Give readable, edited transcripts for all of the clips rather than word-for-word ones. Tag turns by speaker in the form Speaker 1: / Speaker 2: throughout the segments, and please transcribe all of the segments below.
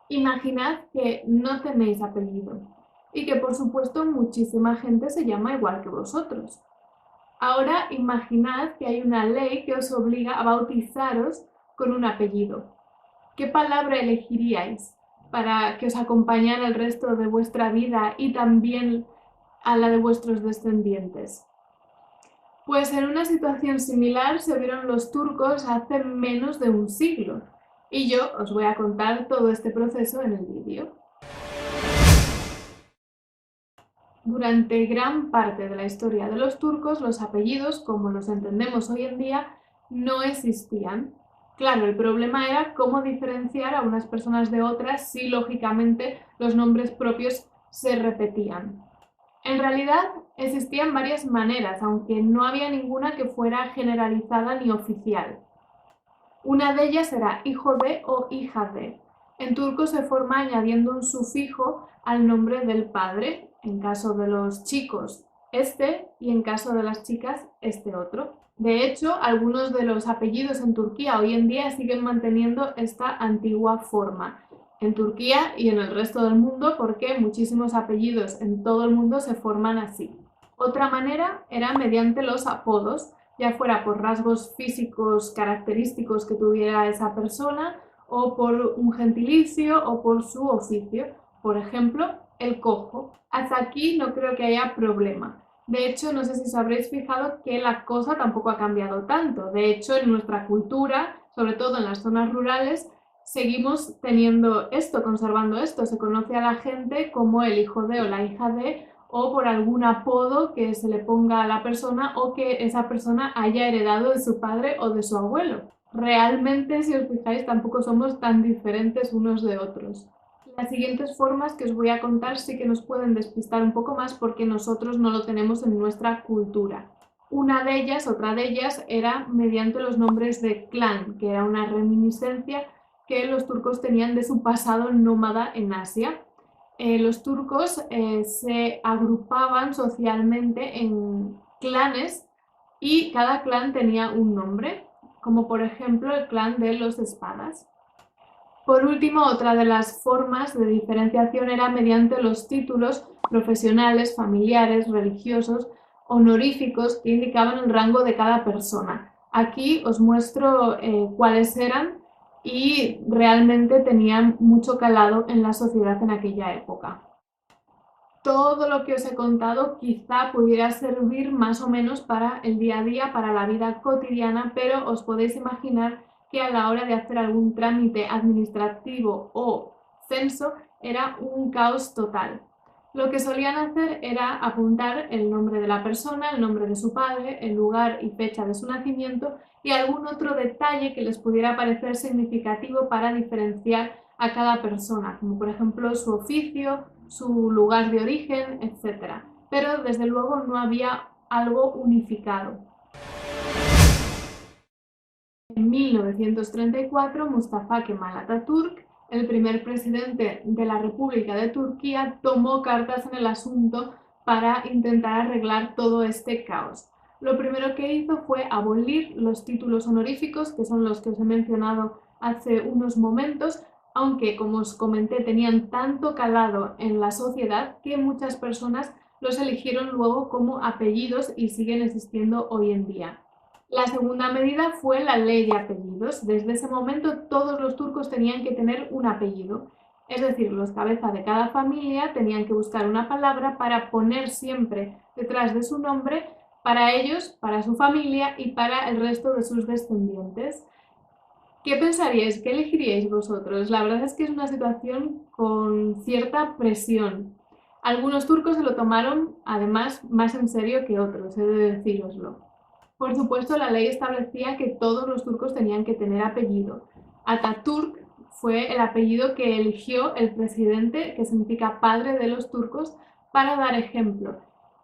Speaker 1: Imaginad que no tenéis apellido y que por supuesto muchísima gente se llama igual que vosotros. Ahora imaginad que hay una ley que os obliga a bautizaros con un apellido. ¿Qué palabra elegiríais para que os acompañara el resto de vuestra vida y también a la de vuestros descendientes? Pues en una situación similar se vieron los turcos hace menos de un siglo, y yo os voy a contar todo este proceso en el vídeo. Durante gran parte de la historia de los turcos, los apellidos, como los entendemos hoy en día, no existían. Claro, el problema era cómo diferenciar a unas personas de otras si, lógicamente, los nombres propios se repetían. En realidad, existían varias maneras, aunque no había ninguna que fuera generalizada ni oficial. Una de ellas era hijo de o hija de. En turco se forma añadiendo un sufijo al nombre del padre, en caso de los chicos este y en caso de las chicas este otro. De hecho, algunos de los apellidos en Turquía hoy en día siguen manteniendo esta antigua forma. En Turquía y en el resto del mundo, porque muchísimos apellidos en todo el mundo se forman así. Otra manera era mediante los apodos, ya fuera por rasgos físicos característicos que tuviera esa persona o por un gentilicio o por su oficio. Por ejemplo, el cojo. Hasta aquí no creo que haya problema. De hecho, no sé si os habréis fijado que la cosa tampoco ha cambiado tanto. De hecho, en nuestra cultura, sobre todo en las zonas rurales, seguimos teniendo esto, conservando esto. Se conoce a la gente como el hijo de o la hija de, o por algún apodo que se le ponga a la persona o que esa persona haya heredado de su padre o de su abuelo. Realmente, si os fijáis, tampoco somos tan diferentes unos de otros. Las siguientes formas que os voy a contar sí que nos pueden despistar un poco más porque nosotros no lo tenemos en nuestra cultura. Otra de ellas, era mediante los nombres de clan, que era una reminiscencia que los turcos tenían de su pasado nómada en Asia. Los turcos se agrupaban socialmente en clanes y cada clan tenía un nombre, como por ejemplo el clan de los espadas. Por último, otra de las formas de diferenciación era mediante los títulos profesionales, familiares, religiosos, honoríficos que indicaban el rango de cada persona. Aquí os muestro cuáles eran y realmente tenían mucho calado en la sociedad en aquella época. Todo lo que os he contado quizá pudiera servir más o menos para el día a día, para la vida cotidiana, pero os podéis imaginar que a la hora de hacer algún trámite administrativo o censo era un caos total. Lo que solían hacer era apuntar el nombre de la persona, el nombre de su padre, el lugar y fecha de su nacimiento y algún otro detalle que les pudiera parecer significativo para diferenciar a cada persona, como por ejemplo su oficio, su lugar de origen, etc. Pero desde luego no había algo unificado. En 1934, Mustafa Kemal Atatürk, el primer presidente de la República de Turquía, tomó cartas en el asunto para intentar arreglar todo este caos. Lo primero que hizo fue abolir los títulos honoríficos, que son los que os he mencionado hace unos momentos, aunque, como os comenté, tenían tanto calado en la sociedad que muchas personas los eligieron luego como apellidos y siguen existiendo hoy en día. La segunda medida fue la ley de apellidos. Desde ese momento todos los turcos tenían que tener un apellido. Es decir, los cabezas de cada familia tenían que buscar una palabra para poner siempre detrás de su nombre para ellos, para su familia y para el resto de sus descendientes. ¿Qué pensaríais? ¿Qué elegiríais vosotros? La verdad es que es una situación con cierta presión. Algunos turcos se lo tomaron, además, más en serio que otros, he de decíroslo. Por supuesto, la ley establecía que todos los turcos tenían que tener apellido. Atatürk fue el apellido que eligió el presidente, que significa padre de los turcos, para dar ejemplo.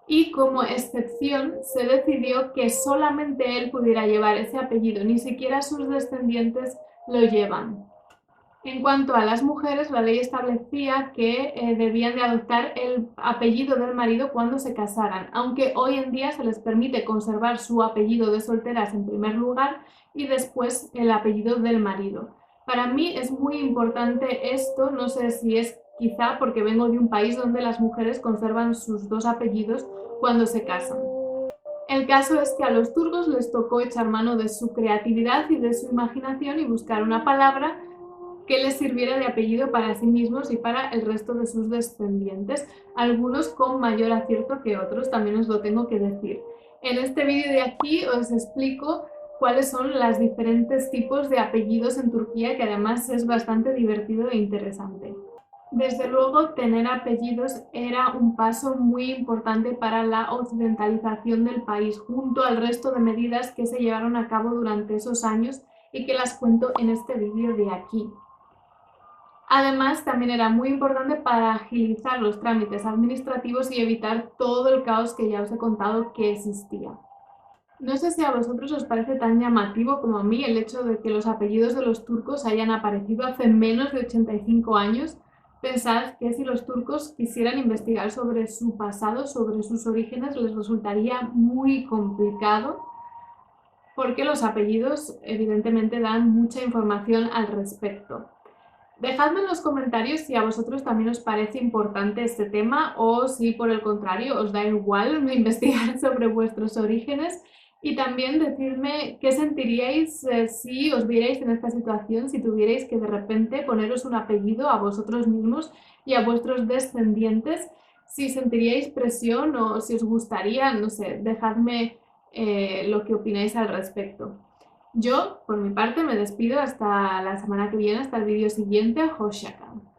Speaker 1: Y como excepción se decidió que solamente él pudiera llevar ese apellido, ni siquiera sus descendientes lo llevan. En cuanto a las mujeres, la ley establecía que debían de adoptar el apellido del marido cuando se casaran, aunque hoy en día se les permite conservar su apellido de solteras en primer lugar y después el apellido del marido. Para mí es muy importante esto, no sé si es quizá porque vengo de un país donde las mujeres conservan sus dos apellidos cuando se casan. El caso es que a los turcos les tocó echar mano de su creatividad y de su imaginación y buscar una palabra que les sirviera de apellido para sí mismos y para el resto de sus descendientes, algunos con mayor acierto que otros, también os lo tengo que decir. En este vídeo de aquí os explico cuáles son los diferentes tipos de apellidos en Turquía, que además es bastante divertido e interesante. Desde luego, tener apellidos era un paso muy importante para la occidentalización del país, junto al resto de medidas que se llevaron a cabo durante esos años y que las cuento en este vídeo de aquí. Además, también era muy importante para agilizar los trámites administrativos y evitar todo el caos que ya os he contado que existía. No sé si a vosotros os parece tan llamativo como a mí el hecho de que los apellidos de los turcos hayan aparecido hace menos de 85 años. Pensad que si los turcos quisieran investigar sobre su pasado, sobre sus orígenes, les resultaría muy complicado porque los apellidos evidentemente dan mucha información al respecto. Dejadme en los comentarios si a vosotros también os parece importante este tema o si por el contrario os da igual investigar sobre vuestros orígenes, y también decidme qué sentiríais si os vierais en esta situación, si tuvierais que de repente poneros un apellido a vosotros mismos y a vuestros descendientes, si sentiríais presión o si os gustaría, no sé, dejadme lo que opináis al respecto. Yo, por mi parte, me despido hasta la semana que viene, hasta el vídeo siguiente. Hoşça kal.